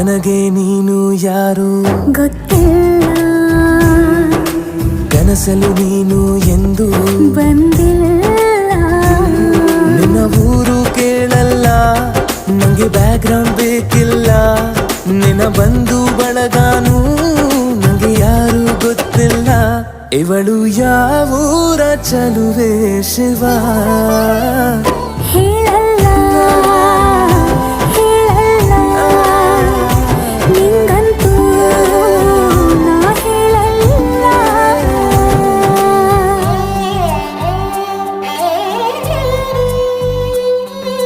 ನನಗೆ ನೀನು ಯಾರು ಗೊತ್ತಿಲ್ಲ, ಕನಸಲು ನೀನು ಎಂದು ಬಂದಿಲ್ಲ. ನಿನ್ನ ಊರು ಕೇಳಲ್ಲ, ನಂಗೆ ಬ್ಯಾಕ್ಗ್ರೌಂಡ್ ಬೇಕಿಲ್ಲ. ನಿನ್ನ ಬಂಧು ಬಳಗಾನು ನಂಗೆ ಯಾರು ಗೊತ್ತಿಲ್ಲ. ಇವಳು ಯಾವೂರ ಚಲುವೆ ಶಿವ ಹೇಳಲ್ಲ